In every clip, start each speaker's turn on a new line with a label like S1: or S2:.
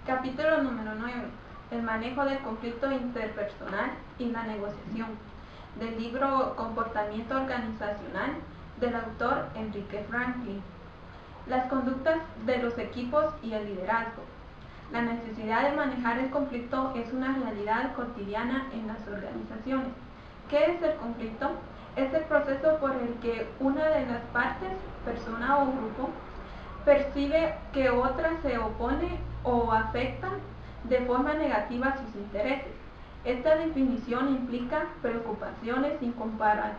S1: Capítulo número 9. El manejo del conflicto interpersonal y la negociación. Del libro Comportamiento Organizacional del autor Enrique Franklin. Las conductas de los equipos y el liderazgo. La necesidad de manejar el conflicto es una realidad cotidiana en las organizaciones. ¿Qué es el conflicto? Es el proceso por el que una de las partes, persona o grupo, percibe que otra se opone o afecta de forma negativa a sus intereses. Esta definición implica preocupaciones incomparables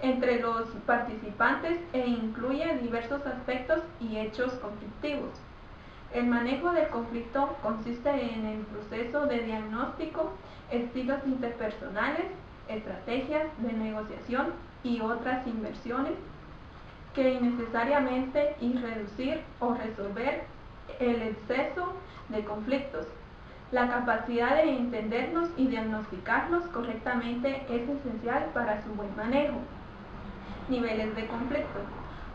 S1: entre los participantes e incluye diversos aspectos y hechos conflictivos. El manejo del conflicto consiste en el proceso de diagnóstico, estilos interpersonales, estrategias de negociación y otras inversiones que innecesariamente y reducir o resolver el exceso de conflictos. La capacidad de entenderlos y diagnosticarlos correctamente es esencial para su buen manejo. Niveles de conflicto.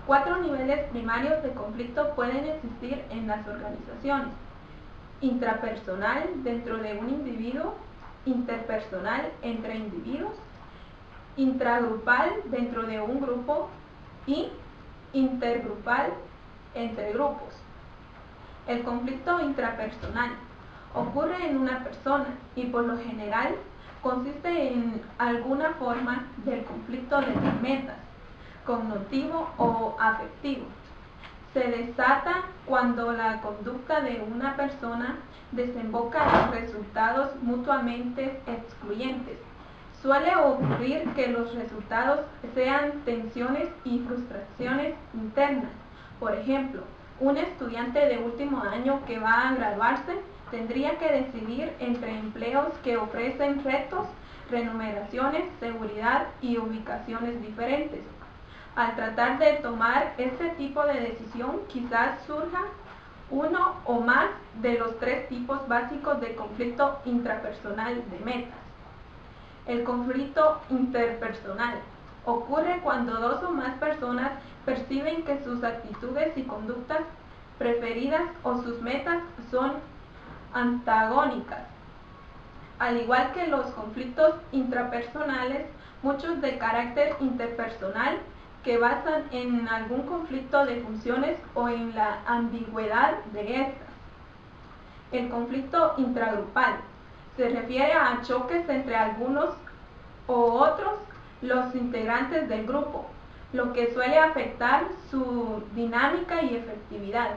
S1: 4 niveles primarios de conflicto pueden existir en las organizaciones: intrapersonal dentro de un individuo, interpersonal entre individuos, intragrupal dentro de un grupo y intergrupal entre grupos. El conflicto intrapersonal ocurre en una persona y por lo general consiste en alguna forma del conflicto de metas, cognitivo o afectivo. Se desata cuando la conducta de una persona desemboca en resultados mutuamente excluyentes. Suele ocurrir que los resultados sean tensiones y frustraciones internas. Por ejemplo, un estudiante de último año que va a graduarse tendría que decidir entre empleos que ofrecen retos, remuneraciones, seguridad y ubicaciones diferentes. Al tratar de tomar este tipo de decisión, quizás surja uno o más de los 3 tipos básicos de conflicto intrapersonal de metas. El conflicto interpersonal ocurre cuando 2 o más personas perciben que sus actitudes y conductas preferidas o sus metas son antagónicas. Al igual que los conflictos intrapersonales, muchos de carácter interpersonal que basan en algún conflicto de funciones o en la ambigüedad de estas. El conflicto intragrupal se refiere a choques entre algunos o otros los integrantes del grupo, lo que suele afectar su dinámica y efectividad.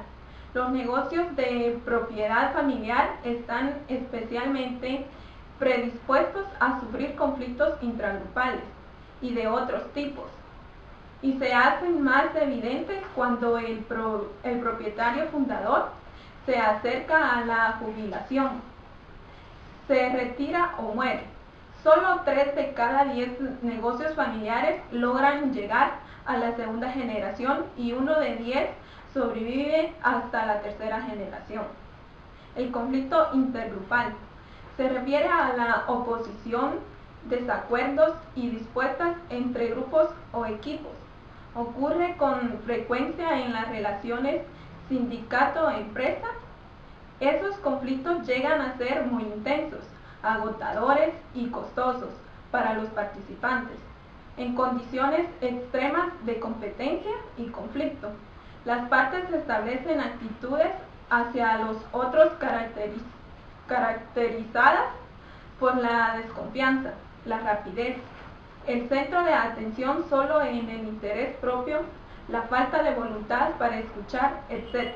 S1: Los negocios de propiedad familiar están especialmente predispuestos a sufrir conflictos intragrupales y de otros tipos, y se hacen más evidentes cuando el propietario fundador se acerca a la jubilación, se retira o muere. Solo 3 de cada 10 negocios familiares logran llegar a la segunda generación y 1 de 10 sobrevive hasta la tercera generación. El conflicto intergrupal se refiere a la oposición, desacuerdos y disputas entre grupos o equipos. Ocurre con frecuencia en las relaciones sindicato-empresa. Esos conflictos llegan a ser muy intensos, agotadores y costosos para los participantes. En condiciones extremas de competencia y conflicto, las partes establecen actitudes hacia los otros caracterizadas por la desconfianza, la rapidez, el centro de atención solo en el interés propio, la falta de voluntad para escuchar, etc.